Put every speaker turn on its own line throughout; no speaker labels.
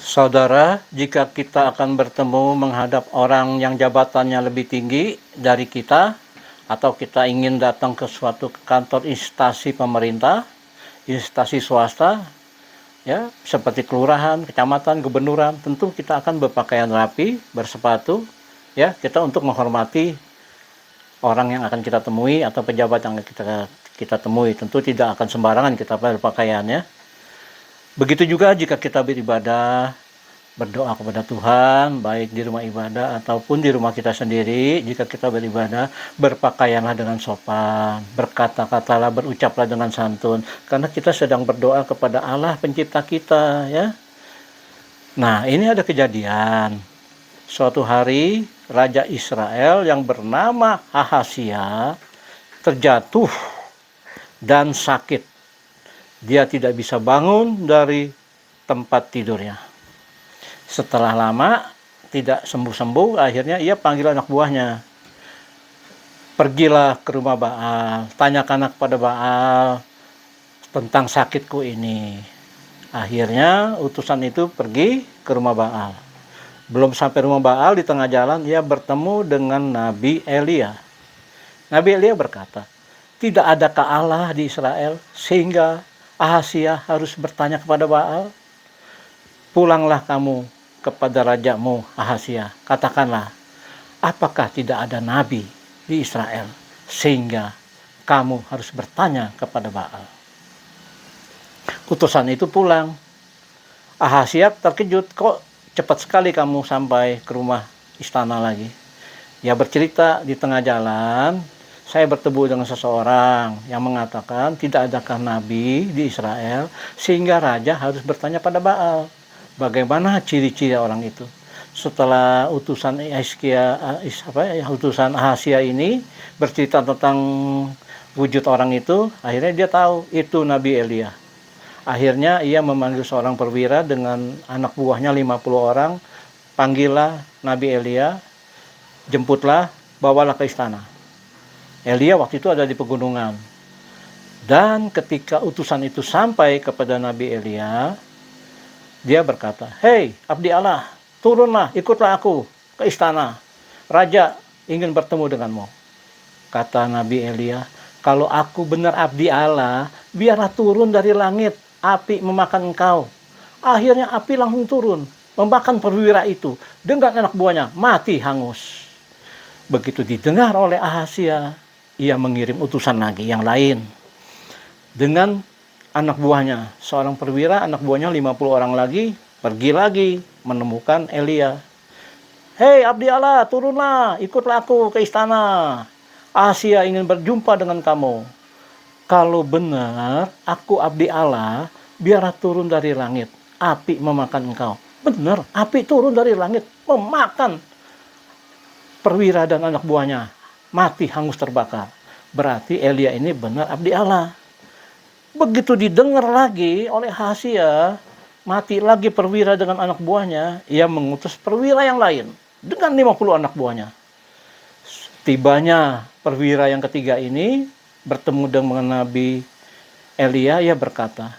Saudara, jika kita akan bertemu menghadap orang yang jabatannya lebih tinggi dari kita, atau kita ingin datang ke suatu kantor instansi pemerintah, instansi swasta, ya, seperti kelurahan, kecamatan, gubernuran, tentu kita akan berpakaian rapi, bersepatu, ya, kita untuk menghormati orang yang akan kita temui atau pejabat yang kita temui. Tentu tidak akan sembarangan kita berpakaian, ya. Begitu juga jika kita beribadah, berdoa kepada Tuhan, baik di rumah ibadah ataupun di rumah kita sendiri. Jika kita beribadah, berpakaianlah dengan sopan, berkata-katalah, berucaplah dengan santun, karena kita sedang berdoa kepada Allah pencipta kita, ya. Nah, ini ada kejadian. Suatu hari, Raja Israel yang bernama Ahazia terjatuh dan sakit. Dia tidak bisa bangun dari tempat tidurnya. Setelah lama tidak sembuh-sembuh, akhirnya ia panggil anak buahnya. Pergilah ke rumah Baal, tanyakan kepada Baal tentang sakitku ini. Akhirnya utusan itu pergi ke rumah Baal. Belum sampai rumah Baal, di tengah jalan ia bertemu dengan Nabi Elia. Nabi Elia berkata, "Tidak adakah Allah di Israel sehingga Ahazia harus bertanya kepada Baal? Pulanglah kamu kepada rajamu Ahazia, katakanlah, apakah tidak ada nabi di Israel sehingga kamu harus bertanya kepada Baal?" Utusan itu pulang. Ahazia terkejut, "Kok cepat sekali kamu sampai ke rumah istana lagi?" Ia bercerita, "Di tengah jalan saya bertemu dengan seseorang yang mengatakan tidak adakah nabi di Israel sehingga raja harus bertanya pada Baal. Bagaimana ciri-ciri orang itu?" Setelah utusan Ahazia ini bercerita tentang wujud orang itu, akhirnya dia tahu itu Nabi Elia. Akhirnya ia memanggil seorang perwira dengan anak buahnya 50 orang. "Panggillah Nabi Elia, jemputlah, bawalah ke istana." Elia waktu itu ada di pegunungan. Dan ketika utusan itu sampai kepada Nabi Elia, dia berkata, "Hei abdi Allah, turunlah, ikutlah aku ke istana. Raja ingin bertemu denganmu." Kata Nabi Elia, "Kalau aku benar abdi Allah, biarlah turun dari langit api memakan engkau." Akhirnya api langsung turun, memakan perwira itu dengan anak buahnya, mati hangus. Begitu didengar oleh Ahazia, ia mengirim utusan lagi yang lain dengan anak buahnya, seorang perwira, anak buahnya 50 orang lagi, pergi lagi menemukan Elia. "Hei abdi Allah, turunlah, ikutlah aku ke istana. Ahazia ingin berjumpa dengan kamu. Kalau benar aku abdi Allah, biarlah turun dari langit, api memakan engkau." Benar, api turun dari langit, memakan perwira dan anak buahnya, mati hangus terbakar. Berarti Elia ini benar abdi Allah. Begitu didengar lagi oleh Ahazia, mati lagi perwira dengan anak buahnya, ia mengutus perwira yang lain dengan 50 anak buahnya. Tibanya perwira yang ketiga ini bertemu dengan Nabi Elia, ia berkata,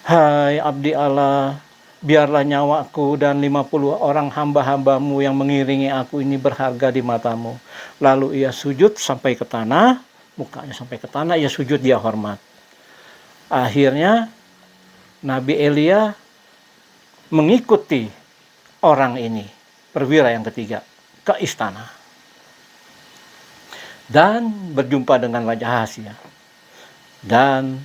"Hai abdi Allah, biarlah nyawaku dan 50 orang hamba-hambamu yang mengiringi aku ini berharga di matamu." Lalu ia sujud sampai ke tanah, mukanya sampai ke tanah, ia sujud, dia hormat. Akhirnya Nabi Elia mengikuti orang ini, perwira yang ketiga, ke istana dan berjumpa dengan Raja Ahazia. Dan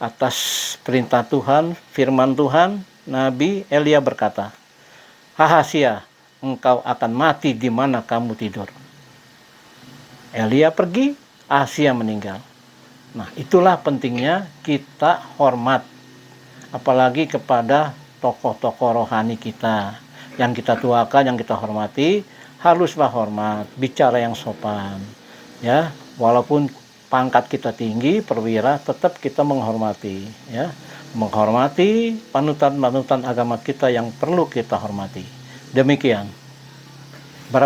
atas perintah Tuhan, firman Tuhan, Nabi Elia berkata, "Ahazia, engkau akan mati di mana kamu tidur." Elia pergi, Ahazia meninggal. Nah, itulah pentingnya kita hormat, apalagi kepada tokoh-tokoh rohani kita yang kita tuakan, yang kita hormati, haruslah hormat, bicara yang sopan, ya. Walaupun pangkat kita tinggi, perwira, tetap kita menghormati, ya. Menghormati panutan-panutan agama kita yang perlu kita hormati. Demikian.